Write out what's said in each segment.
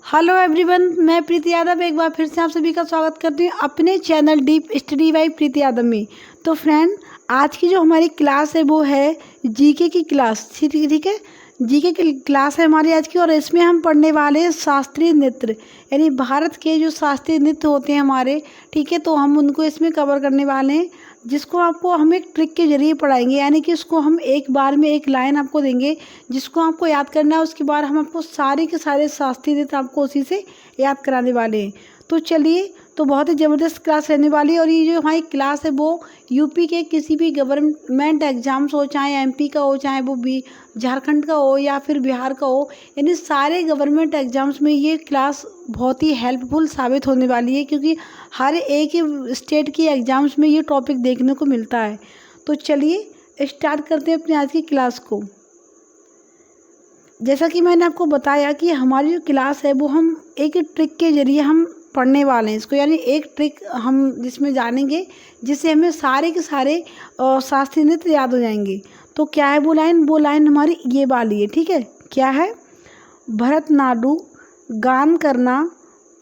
Hello everyone, मैं प्रीति यादव एक बार फिर से आप सभी का स्वागत करती हूँ अपने चैनल डीप स्टडी बाय प्रीति यादव में। तो फ्रेंड, आज की जो हमारी क्लास है वो है जीके की क्लास। ठीक है, जीके की क्लास है हमारी आज की, और इसमें हम पढ़ने वाले हैं शास्त्रीय नृत्य, यानी भारत के जो शास्त्रीय नृत्य होते हैं हमारे। ठीक है, तो हम उनको इसमें कवर करने वाले हैं, जिसको आपको हम एक ट्रिक के जरिए पढ़ाएंगे। यानी कि उसको हम एक बार में एक लाइन आपको देंगे जिसको आपको याद करना है। उसके बाद हम आपको सारे के सारे शास्त्रीय नृत्य आपको उसी से याद कराने वाले हैं। तो चलिए, तो बहुत ही ज़बरदस्त क्लास रहने वाली है। और ये जो हमारी क्लास है वो यूपी के किसी भी गवर्नमेंट एग्जाम्स हो, चाहे एमपी का हो, चाहे वो भी झारखंड का हो या फिर बिहार का हो, यानी सारे गवर्नमेंट एग्जाम्स में ये क्लास बहुत ही हेल्पफुल साबित होने वाली है, क्योंकि हर एक ही स्टेट की एग्जाम्स में ये टॉपिक देखने को मिलता है। तो चलिए स्टार्ट करते हैं अपनी आज की क्लास को। जैसा कि मैंने आपको बताया कि हमारी जो क्लास है वो हम एक ट्रिक के जरिए हम पढ़ने वाले हैं इसको, यानी एक ट्रिक हम जिसमें जानेंगे जिससे हमें सारे के सारे शास्त्रीय नृत्य याद हो जाएंगे। तो क्या है वो लाइन? वो लाइन हमारी ये वाली है। ठीक है, क्या है? भरतनाट्यम गान करना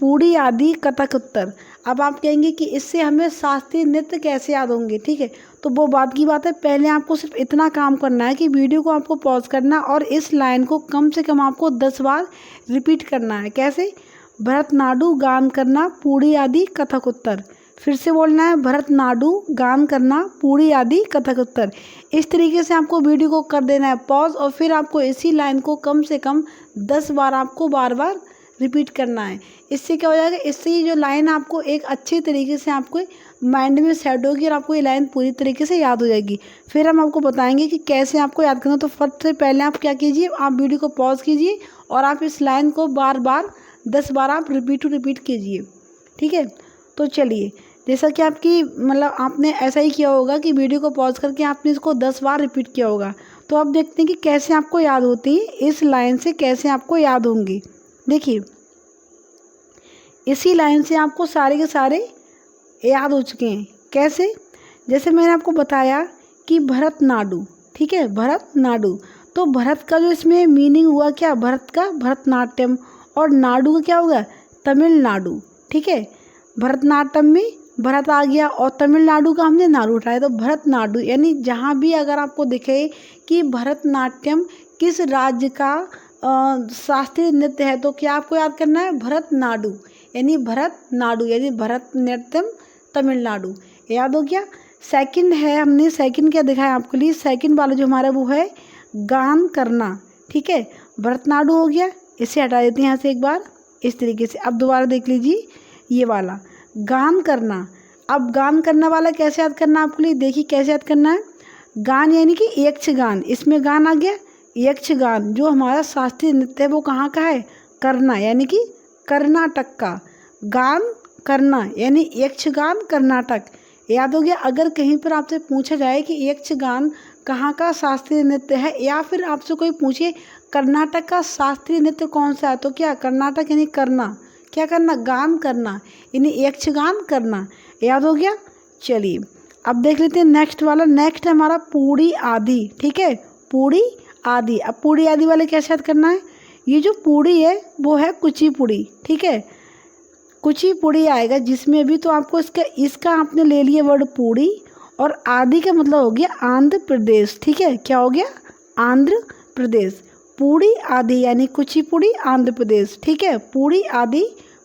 पूड़ी आदि कथक उत्तर। अब आप कहेंगे कि इससे हमें शास्त्रीय नृत्य कैसे याद होंगे। ठीक है, तो वो बात की बात है। पहले आपको सिर्फ इतना काम करना है कि वीडियो को आपको पॉज करना और इस लाइन को कम से कम आपको 10 बार रिपीट करना है। कैसे? भरतनाट्यम गान करना पूड़ी आदि कथक उत्तर। फिर से बोलना है, भरतनाट्यम गान करना पूड़ी आदि कथक उत्तर। इस तरीके से आपको वीडियो को कर देना है पॉज, और फिर आपको इसी लाइन को कम से कम 10 बार आपको बार बार रिपीट करना है। इससे क्या हो जाएगा? इससे ये जो लाइन आपको एक अच्छी तरीके से आपको माइंड में सेट होगी और आपको ये लाइन पूरी तरीके से याद हो जाएगी। फिर हम आपको बताएंगे कि कैसे आपको याद करना। तो सबसे पहले आप क्या कीजिए, आप वीडियो को पॉज कीजिए और आप इस लाइन को बार बार 10 बार आप रिपीट कीजिए। ठीक है, तो चलिए, जैसा कि आपकी मतलब आपने ऐसा ही किया होगा कि वीडियो को पॉज करके आपने इसको 10 बार रिपीट किया होगा। तो आप देखते हैं कि कैसे आपको याद होती है, इस लाइन से कैसे आपको याद होंगी। देखिए, इसी लाइन से आपको सारे के सारे याद हो चुके हैं। कैसे? जैसे मैंने आपको बताया कि भरतनाट्यम। ठीक है, भरतनाट्यम, तो भरत का जो इसमें मीनिंग हुआ क्या? भरत का भरतनाट्यम, और नाडु का क्या होगा? तमिलनाडु। ठीक है, भरतनाट्यम में भरत आ गया और तमिलनाडु का हमने नाडु उठाया, तो भरतनाट्यम। यानी जहाँ भी अगर आपको दिखे कि भरतनाट्यम किस राज्य का शास्त्रीय नृत्य है, तो क्या आपको याद करना है? भरतनाट्यम, यानी भरतनाट्यम, यानी भरतनाट्यम तमिलनाडु। याद हो गया? सेकंड है, हमने सेकंड क्या दिखाया आपके लिए? सेकंड वाला जो हमारा वो है गान करना। ठीक है, भरतनाट्यम हो गया, इसे हटा देते हैं यहाँ से एक बार इस तरीके से। अब दोबारा देख लीजिए ये वाला गान करना। अब गान करना वाला कैसे याद करना आपके लिए? देखिए कैसे याद करना है। गान यानी कि यक्षगान, इसमें गान आ गया। यक्षगान जो हमारा शास्त्रीय नृत्य है वो कहाँ का है? करना, यानी कि कर्नाटक का। गान करना यानी यक्षगान कर्नाटक। याद हो गया? अगर कहीं पर आपसे पूछा जाए कि यक्षगान कहाँ का शास्त्रीय नृत्य है, या फिर आपसे कोई पूछे कर्नाटक का शास्त्रीय नृत्य कौन सा है, तो क्या? कर्नाटक, यानी करना। क्या करना? गान करना, यानी यक्षगान करना। याद हो गया? चलिए अब देख लेते हैं नेक्स्ट वाला। नेक्स्ट है हमारा पूड़ी आदि। ठीक है, पूड़ी आदि। अब पूड़ी आदि वाले कैसे याद करना है? ये जो पूड़ी है वो है कुचिपुड़ी। ठीक है, कुचिपुड़ी आएगा जिसमें भी, तो आपको इसका आपने ले लिया वर्ड पूड़ी, और आदि का मतलब हो गया आंध्र प्रदेश। ठीक है, क्या हो गया? आंध्र प्रदेश। पूड़ी आदि यानी कुचिपुड़ी आंध्र प्रदेश। ठीक है, पूड़ी आदि,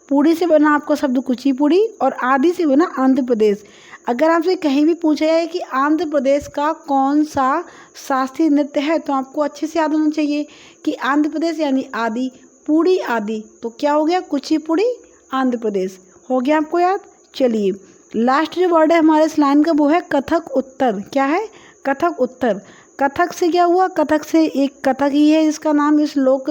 पूड़ी से बना आपका शब्द कुचिपुड़ी और आदि से बना आंध्र प्रदेश। अगर आपसे कहीं भी पूछा जाए कि आंध्र प्रदेश का कौन सा शास्त्रीय नृत्य है, तो आपको अच्छे से याद होना चाहिए कि आंध्र प्रदेश यानी आदि, पूड़ी आदि, तो क्या हो गया? कुचिपुड़ी आंध्र प्रदेश। हो गया आपको याद? चलिए, लास्ट जो वर्ड है हमारे इस लाइन का वो है कथक उत्तर। क्या है? कथक उत्तर। कथक से क्या हुआ? कथक से एक कथक ही है इसका नाम, इस लोक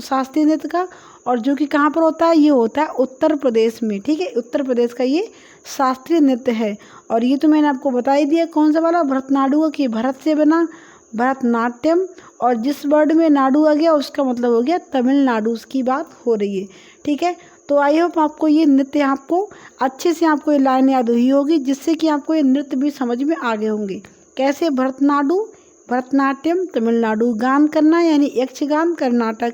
शास्त्रीय नृत्य का, और जो कि कहाँ पर होता है? ये होता है उत्तर प्रदेश में। ठीक है, उत्तर प्रदेश का ये शास्त्रीय नृत्य है। और ये तो मैंने आपको बता ही दिया कौन सा वाला, भरतनाट्यम की, भरत से बना भरतनाट्यम, और जिस वर्ड में नाडु आ गया उसका मतलब हो गया तमिलनाडु, उसकी बात हो रही है। ठीक है, तो आई होप आपको ये नृत्य आपको अच्छे से आपको ये लाइन याद हुई होगी, जिससे कि आपको ये नृत्य भी समझ में आ गए होंगे। कैसे? भरतनाट्यम तमिलनाडु, गान करना यानी यक्षगान कर्नाटक।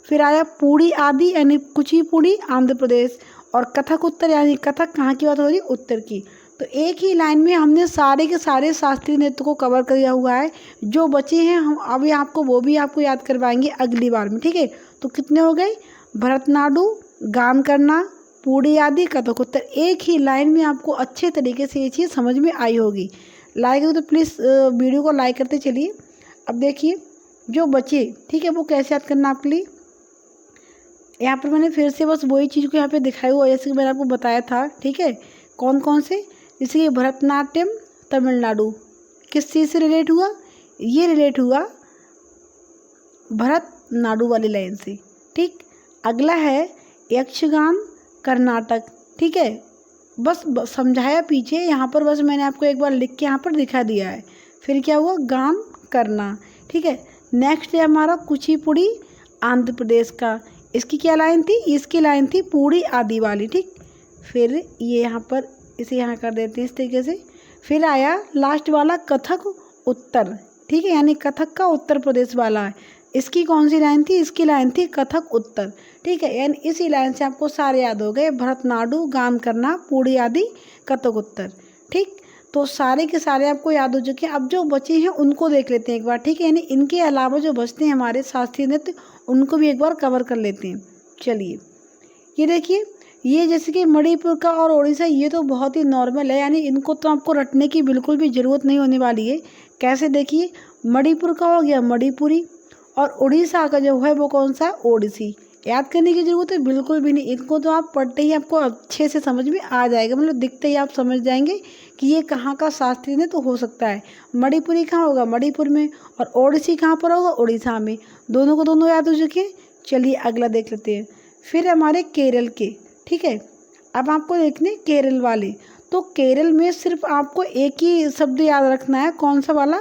फिर आया पूड़ी आदि यानी कुचिपुड़ी आंध्र प्रदेश, और कथक उत्तर यानी कथक कहाँ की बात हो रही है, उत्तर की। तो एक ही लाइन में हमने सारे के सारे शास्त्रीय नृत्य को कवर किया हुआ है। जो बचे हैं हम अभी आपको वो भी आपको याद करवाएंगे अगली बार में, ठीक है। तो कितने हो गए, भरतनाट्यम, गान करना, पूड़ी आदि, कथक उत्तर। एक ही लाइन में आपको अच्छे तरीके से ये चीज़ समझ में आई होगी। लाइक हो तो प्लीज़ वीडियो को लाइक करते चलिए। अब देखिए जो बचे, ठीक है, वो कैसे याद करना आपके लिए। यहाँ पर मैंने फिर से बस वही चीज़ को यहाँ पे दिखाई हुआ जैसे कि मैंने आपको बताया था, ठीक है। कौन कौन से, जैसे कि भरतनाट्यम तमिलनाडु किस चीज़ से रिलेट हुआ, ये रिलेट हुआ भरतनाट्यम वाली लाइन से, ठीक। अगला है यक्षगान कर्नाटक, ठीक है। बस समझाया पीछे, यहाँ पर बस मैंने आपको एक बार लिख के यहाँ पर दिखा दिया है। फिर क्या हुआ, गान करना, ठीक है। नेक्स्ट है हमारा कुचिपुड़ी आंध्र प्रदेश का, इसकी क्या लाइन थी, इसकी लाइन थी पूड़ी आदि वाली, ठीक। फिर ये यहाँ पर इसे यहाँ कर देते हैं इस तरीके से। फिर आया लास्ट वाला कथक उत्तर, ठीक है, यानी कथक का उत्तर प्रदेश वाला है। इसकी कौन सी लाइन थी, इसकी लाइन थी कथक उत्तर, ठीक है। यानी इसी लाइन से आपको सारे याद हो गए, भरतनाट्यम, गान करना, पूड़ी आदि, कथक उत्तर, ठीक। तो सारे के सारे आपको याद हो चुके हैं। अब जो बचे हैं उनको देख लेते हैं एक बार, ठीक है। यानी इनके अलावा जो बचते हैं हमारे शास्त्रीय नृत्य, उनको भी एक बार कवर कर लेते हैं। चलिए ये देखिए, ये जैसे कि मणिपुर का और उड़ीसा, ये तो बहुत ही नॉर्मल है, यानी इनको तो आपको रटने की बिल्कुल भी ज़रूरत नहीं होने वाली है। कैसे, देखिए, मणिपुर का हो गया मणिपुरी, और उड़ीसा का जो है वो कौन सा, ओडिसी। याद करने की ज़रूरत है बिल्कुल भी नहीं, इनको तो आप पढ़ते ही आपको अच्छे से समझ में आ जाएगा, मतलब दिखते ही आप समझ जाएंगे कि ये कहाँ का शास्त्रीय नृत्य तो हो सकता है। मणिपुरी कहाँ होगा, मणिपुर में, और ओडिसी कहाँ पर होगा, उड़ीसा में। दोनों को दोनों याद हो चुके हैं। चलिए अगला देख लेते हैं। फिर हमारे केरल के, ठीक है। अब आपको देखने केरल वाले, तो केरल में सिर्फ आपको एक ही शब्द याद रखना है, कौन सा वाला,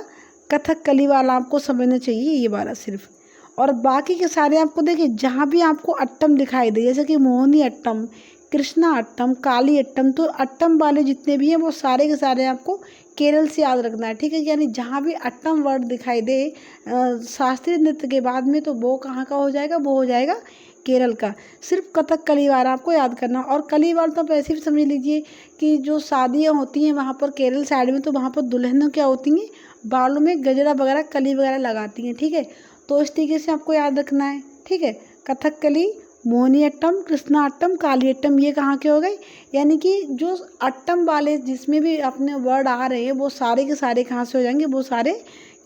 कथकली वाला आपको समझना चाहिए, ये वाला सिर्फ। और बाकी के सारे आपको देखिए जहाँ भी आपको अट्टम दिखाई दे, जैसे कि मोहिनी अट्टम, कृष्णा अट्टम, काली अट्टम, तो अट्टम वाले जितने भी हैं वो सारे के सारे आपको केरल से याद रखना है, ठीक है। यानी जहाँ भी अट्टम वर्ड दिखाई दे शास्त्रीय नृत्य के बाद में, तो वो कहाँ का हो जाएगा, वो हो जाएगा केरल का। सिर्फ कथक कलीवार आपको याद करना। और कलीवार तो आप ऐसे भी समझ लीजिए कि जो शादियाँ होती हैं वहाँ पर केरल साइड में, तो वहाँ पर दुल्हनों क्या होती हैं, बालों में गजरा वगैरह, कली वगैरह लगाती हैं, ठीक है। तो इस तरीके से आपको याद रखना है, ठीक है। कथकली, मोहिनी अट्टम, कृष्णा अट्टम, काली अट्टम, ये कहाँ के हो गए, यानी कि जो अट्टम वाले जिसमें भी अपने वर्ड आ रहे हैं वो सारे के सारे कहाँ से हो जाएंगे, वो सारे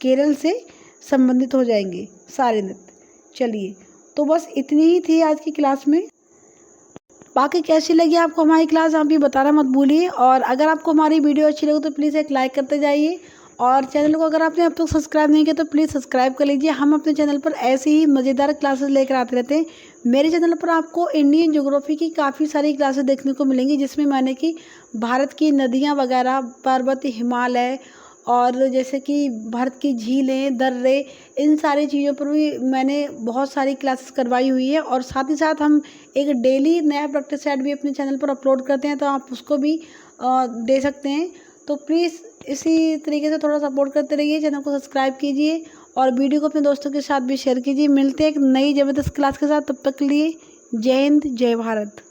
केरल से संबंधित हो जाएंगे सारे नृत्य। चलिए तो बस इतनी ही थी आज की क्लास में। बाकी कैसी लगी आपको हमारी क्लास, आप भी बताना मत भूलिए। और अगर आपको हमारी वीडियो अच्छी लगे तो प्लीज़ एक लाइक करते जाइए, और चैनल को अगर आपने अब तक सब्सक्राइब नहीं किया तो प्लीज़ सब्सक्राइब कर लीजिए। हम अपने चैनल पर ऐसे ही मज़ेदार क्लासेस लेकर आते रहते हैं। मेरे चैनल पर आपको इंडियन ज्योग्राफी की काफ़ी सारी क्लासेस देखने को मिलेंगी, जिसमें मैंने कि भारत की नदियाँ वगैरह, पर्वत, हिमालय, और जैसे कि भारत की झीलें, दर्रे, इन सारी चीज़ों पर भी मैंने बहुत सारी क्लासेस करवाई हुई है। और साथ ही साथ हम एक डेली नया प्रैक्टिस सेट भी अपने चैनल पर अपलोड करते हैं, तो आप उसको भी दे सकते हैं। तो प्लीज़ इसी तरीके से थोड़ा सपोर्ट करते रहिए, चैनल को सब्सक्राइब कीजिए और वीडियो को अपने दोस्तों के साथ भी शेयर कीजिए। मिलते हैं एक नई ज़बरदस्त क्लास के साथ, तब तक के लिए जय हिंद, जय भारत।